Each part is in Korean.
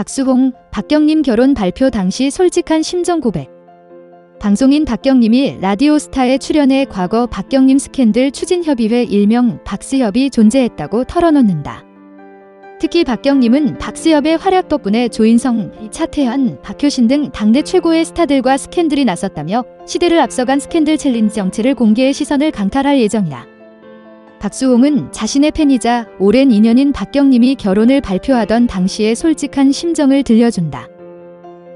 박수홍, 박경림 결혼 발표 당시 솔직한 심정 고백. 방송인 박경림이 라디오스타에 출연해 과거 박경림 스캔들 추진협의회 일명 박스협이 존재했다고 털어놓는다. 특히 박경림은 박스협의 활약 덕분에 조인성, 차태현, 박효신 등 당대 최고의 스타들과 스캔들이 나섰다며 시대를 앞서간 스캔들 챌린지 정체를 공개해 시선을 강탈할 예정이다. 박수홍은 자신의 팬이자 오랜 인연인 박경림이 결혼을 발표하던 당시의 솔직한 심정을 들려준다.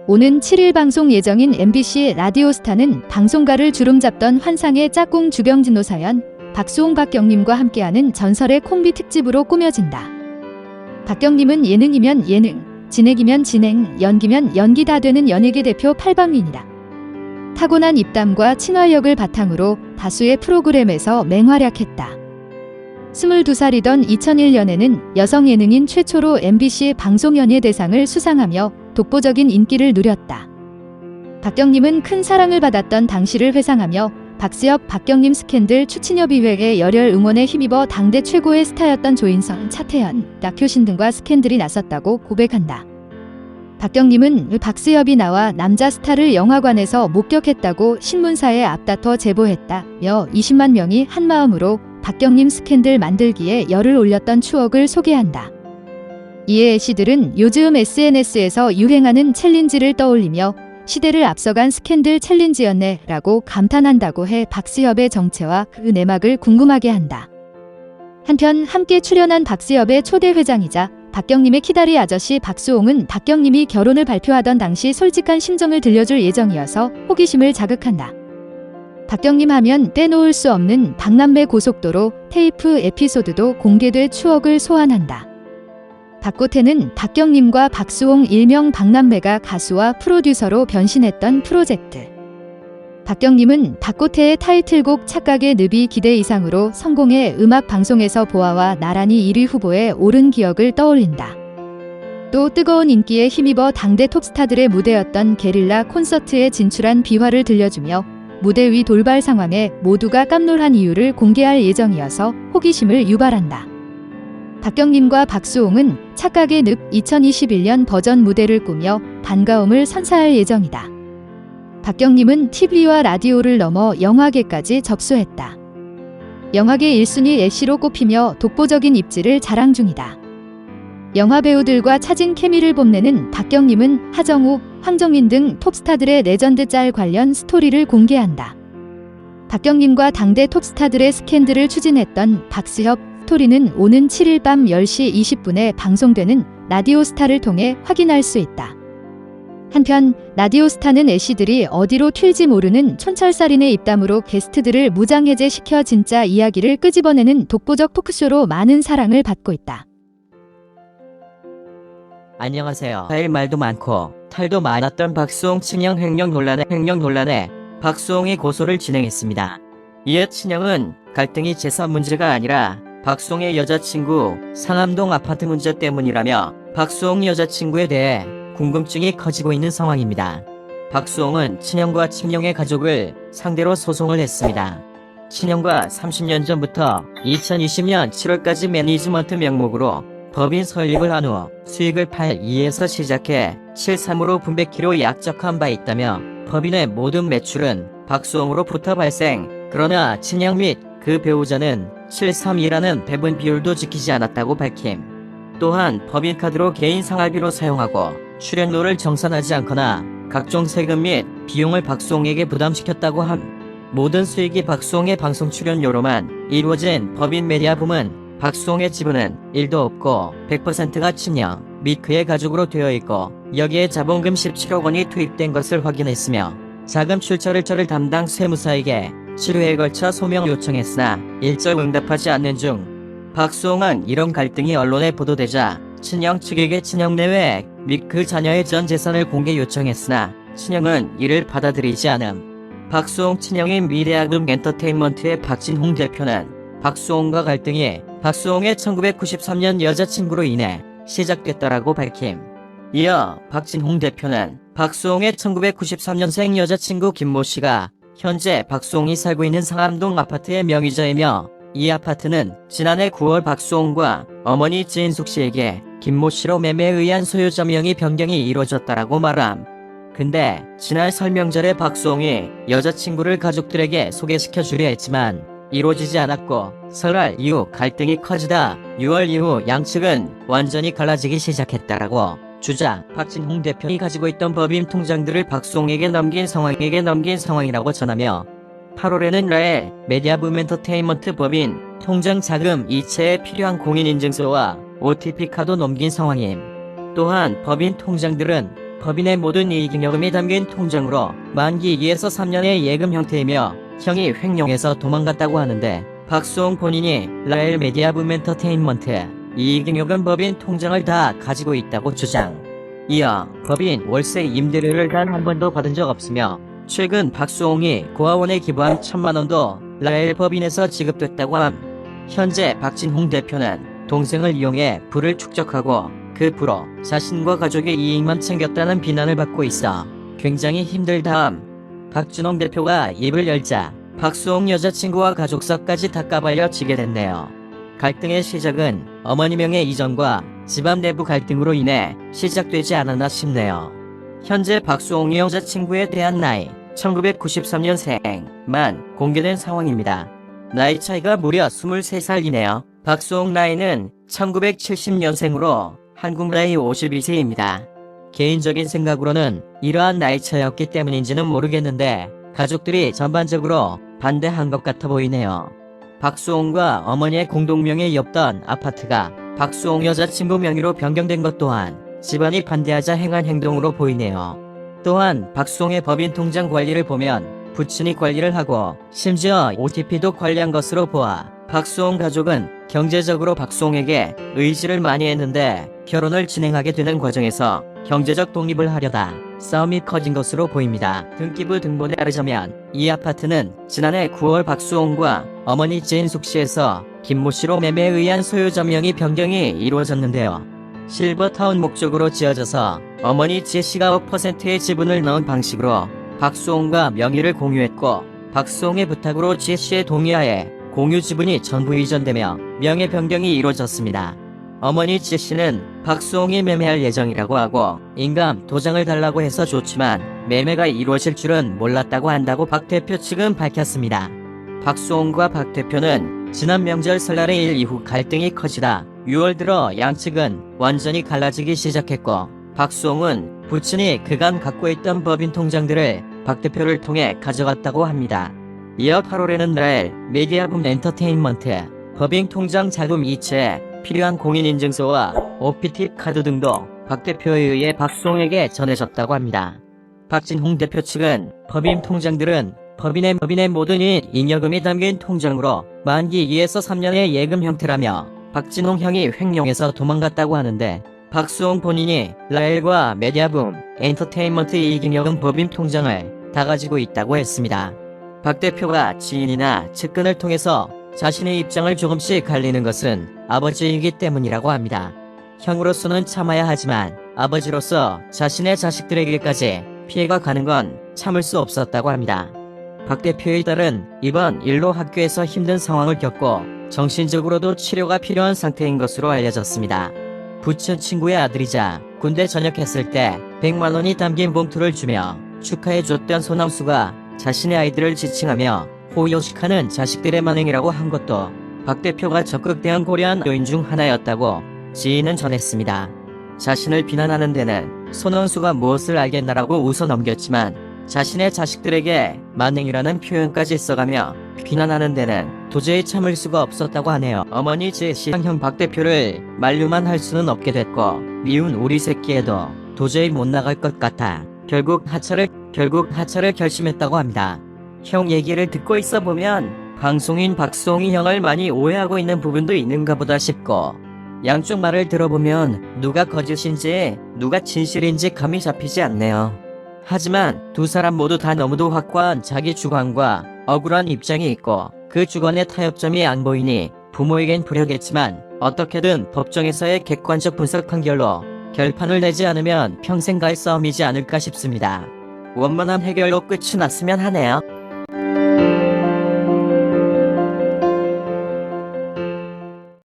오는 7일 방송 예정인 MBC 라디오스타는 방송가를 주름잡던 환상의 짝꿍 주병진호 사연, 박수홍 박경림과 함께하는 전설의 콤비 특집으로 꾸며진다. 박경림은 예능이면 예능, 진행이면 진행, 연기면 연기 다 되는 연예계 대표 팔방민이다. 타고난 입담과 친화력을 바탕으로 다수의 프로그램에서 맹활약했다. 22살이던 2001년에는 여성 예능인 최초로 MBC 방송연예대상을 수상하며 독보적인 인기를 누렸다. 박경림은 큰 사랑을 받았던 당시를 회상하며 박스협 박경림 스캔들 추진협의회의 열혈 응원에 힘입어 당대 최고의 스타였던 조인성, 차태현, 박효신 등과 스캔들이 나섰다고 고백한다. 박경림은 박스협이 나와 남자 스타를 영화관에서 목격했다고 신문사에 앞다퉈 제보했다며 20만 명이 한마음으로 박경림 스캔들 만들기에 열을 올렸던 추억을 소개한다. 이에 애씨들은 요즘 SNS에서 유행하는 챌린지를 떠올리며 시대를 앞서간 스캔들 챌린지였네 라고 감탄한다고 해 박스협의 정체와 그 내막을 궁금하게 한다. 한편 함께 출연한 박스협의 초대 회장이자 박경림의 키다리 아저씨 박수홍은 박경림이 결혼을 발표하던 당시 솔직한 심정을 들려줄 예정이어서 호기심을 자극한다. 박경림 하면 떼놓을 수 없는 박남매 고속도로 테이프 에피소드도 공개돼 추억을 소환한다. 박고태는 박경림과 박수홍 일명 박남매가 가수와 프로듀서로 변신했던 프로젝트. 박경림은 박고태의 타이틀곡 착각의 늪이 기대 이상으로 성공해 음악 방송에서 보아와 나란히 1위 후보에 오른 기억을 떠올린다. 또 뜨거운 인기에 힘입어 당대 톱스타들의 무대였던 게릴라 콘서트에 진출한 비화를 들려주며 무대 위 돌발 상황에 모두가 깜놀한 이유를 공개할 예정이어서 호기심을 유발한다. 박경림과 박수홍은 착각의 늪 2021년 버전 무대를 꾸며 반가움을 선사할 예정이다. 박경림은 TV와 라디오를 넘어 영화계까지 접수했다. 영화계 1순위 애씨로 꼽히며 독보적인 입지를 자랑 중이다. 영화 배우들과 차진 케미를 뽐내는 박경림은 하정우, 황정민 등 톱스타들의 레전드 짤 관련 스토리를 공개한다. 박경림과 당대 톱스타들의 스캔들을 추진했던 박스협 스토리는 오는 7일 밤 10시 20분에 방송되는 라디오스타를 통해 확인할 수 있다. 한편 라디오스타는 애씨들이 어디로 튈지 모르는 촌철살인의 입담으로 게스트들을 무장해제시켜 진짜 이야기를 끄집어내는 독보적 토크쇼로 많은 사랑을 받고 있다. 안녕하세요. 할 말도 많고 탈도 많았던 박수홍 친형 횡령 논란에 박수홍이 고소를 진행했습니다. 이에 친형은 갈등이 재산 문제가 아니라 박수홍의 여자친구 상암동 아파트 문제 때문이라며 박수홍 여자친구에 대해 궁금증이 커지고 있는 상황입니다. 박수홍은 친형과 친형의 가족을 상대로 소송을 했습니다. 친형과 30년 전부터 2020년 7월까지 매니지먼트 명목으로 법인 설립을 한 후 수익을 8,2에서 시작해 7,3으로 분배키로 약적한 바 있다며 법인의 모든 매출은 박수홍으로부터 발생, 그러나 친형 및 그 배우자는 7,3이라는 배분 비율도 지키지 않았다고 밝힘. 또한 법인카드로 개인 생활비로 사용하고 출연료를 정산하지 않거나 각종 세금 및 비용을 박수홍에게 부담시켰다고 함. 모든 수익이 박수홍의 방송 출연료로만 이루어진 법인 메디아 부문 박수홍의 지분은 1도 없고 100%가 친형 및 그의 가족으로 되어 있고 여기에 자본금 17억 원이 투입된 것을 확인했으며 자금 출처를 담당 세무사에게 7회에 걸쳐 소명 요청했으나 일절 응답하지 않는 중. 박수홍은 이런 갈등이 언론에 보도되자 친형 측에게 친형 내외 및 그 자녀의 전 재산을 공개 요청했으나 친형은 이를 받아들이지 않음. 박수홍 친형인 미래아금 엔터테인먼트의 박진홍 대표는 박수홍과 갈등이 박수홍의 1993년 여자친구로 인해 시작됐다라고 밝힘. 이어 박진홍 대표는 박수홍의 1993년생 여자친구 김모 씨가 현재 박수홍이 살고 있는 상암동 아파트의 명의자이며 이 아파트는 지난해 9월 박수홍과 어머니 지인숙 씨에게 김모 씨로 매매에 의한 소유 점령이 변경이 이루어졌다라고 말함. 근데 지난 설명절에 박수홍이 여자친구를 가족들에게 소개시켜 주려 했지만 이루어지지 않았고 설날 이후 갈등이 커지다 6월 이후 양측은 완전히 갈라지기 시작했다라고 주장. 박진홍 대표이 가지고 있던 법인 통장들을 박수홍에게 넘긴 상황이라고 전하며 8월에는 라엘 메디아붐 엔터테인먼트 법인 통장 자금 이체에 필요한 공인인증서와 OTP 카드 넘긴 상황임. 또한 법인 통장들은 법인의 모든 이익잉여금이 담긴 통장으로 만기 2에서 3년의 예금 형태이며 형이 횡령해서 도망갔다고 하는데 박수홍 본인이 라엘 메디아붐 엔터테인먼트 이익잉여금 법인 통장을 다 가지고 있다고 주장. 이어 법인 월세 임대료를 단 한 번도 받은 적 없으며 최근 박수홍이 고아원에 기부한 1,000만 원도 라엘 법인에서 지급됐다고 함. 현재 박진홍 대표는 동생을 이용해 부를 축적하고 그 부로 자신과 가족의 이익만 챙겼다는 비난을 받고 있어 굉장히 힘들다함. 박진홍 대표가 입을 열자 박수홍 여자친구와 가족사까지 다 까발려 지게 됐네요. 갈등의 시작은 어머니 명의 이전과 집안 내부 갈등으로 인해 시작되지 않았나 싶네요. 현재 박수홍의 여자친구에 대한 나이 1993년생만 공개된 상황입니다. 나이 차이가 무려 23살이네요. 박수홍 나이는 1970년생으로 한국 나이 52세입니다. 개인적인 생각으로는 이러한 나이 차이였기 때문인지는 모르겠는데 가족들이 전반적으로 반대한 것 같아 보이네요. 박수홍과 어머니의 공동명의였던 아파트가 박수홍 여자친구 명의로 변경된 것 또한 집안이 반대하자 행한 행동으로 보이네요. 또한 박수홍의 법인 통장 관리를 보면 부친이 관리를 하고 심지어 OTP도 관리한 것으로 보아 박수홍 가족은 경제적으로 박수홍에게 의지를 많이 했는데 결혼을 진행하게 되는 과정에서 경제적 독립을 하려다 싸움이 커진 것으로 보입니다. 등기부 등본에 따르자면 이 아파트는 지난해 9월 박수홍과 어머니 지인숙 씨에서 김모 씨로 매매에 의한 소유 점령이 변경이 이루어졌는데요. 실버타운 목적으로 지어져서 어머니 지혜 씨가 5%의 지분을 넣은 방식으로 박수홍과 명의를 공유했고 박수홍의 부탁으로 지혜 씨의 동의하에 공유 지분이 전부 이전되며 명의 변경이 이루어졌습니다. 어머니 지혜 씨는 박수홍이 매매할 예정이라고 하고 인감 도장을 달라고 해서 좋지만 매매가 이루어질 줄은 몰랐다고 한다고 박 대표 측은 밝혔습니다. 박수홍과 박 대표는 지난 명절 설날의 일 이후 갈등이 커지다 6월 들어 양측은 완전히 갈라지기 시작했고 박수홍은 부친이 그간 갖고 있던 법인 통장들을 박 대표를 통해 가져갔다고 합니다. 이어 8월에는 라엘 메디아붐 엔터테인먼트 법인 통장 자금 이체에 필요한 공인인증서와 OPT 카드 등도 박 대표에 의해 박수홍에게 전해졌다고 합니다. 박진홍 대표 측은 법인 통장들은 법인의 모든 잉여금이 담긴 통장으로 만기 2에서 3년의 예금 형태라며 박진홍 형이 횡령해서 도망갔다고 하는데 박수홍 본인이 라엘과 메디아붐 엔터테인먼트 이익잉여금 법인 통장을 다 가지고 있다고 했습니다. 박 대표가 지인이나 측근을 통해서 자신의 입장을 조금씩 갈리는 것은 아버지이기 때문이라고 합니다. 형으로서는 참아야 하지만 아버지로서 자신의 자식들에게까지 피해가 가는 건 참을 수 없었다고 합니다. 박 대표의 딸은 이번 일로 학교에서 힘든 상황을 겪고 정신적으로도 치료가 필요한 상태인 것으로 알려졌습니다. 부친 친구의 아들이자 군대 전역했을 때 100만 원이 담긴 봉투를 주며 축하해줬던 소남수가 자신의 아이들을 지칭하며 호요식하는 자식들의 만행이라고 한 것도 박 대표가 적극 대응 고려한 요인 중 하나였다고 지인은 전했습니다. 자신을 비난하는 데는 손원수가 무엇을 알겠나라고 웃어 넘겼지만 자신의 자식들에게 만행이라는 표현까지 써가며 비난하는 데는 도저히 참을 수가 없었다고 하네요. 어머니 제 시장형 박 대표를 만류만 할 수는 없게 됐고 미운 우리 새끼에도 도저히 못 나갈 것 같아 결국 하차를 결심했다고 합니다. 형 얘기를 듣고 있어 보면 방송인 박수홍이 형을 많이 오해하고 있는 부분도 있는가 보다 싶고 양쪽 말을 들어보면 누가 거짓인지 누가 진실인지 감이 잡히지 않네요. 하지만 두 사람 모두 다 너무도 확고한 자기 주관과 억울한 입장이 있고 그 주관의 타협점이 안 보이니 부모에겐 불효겠지만 어떻게든 법정에서의 객관적 분석 판결로 결판을 내지 않으면 평생 갈 싸움이지 않을까 싶습니다. 원만한 해결로 끝이 났으면 하네요.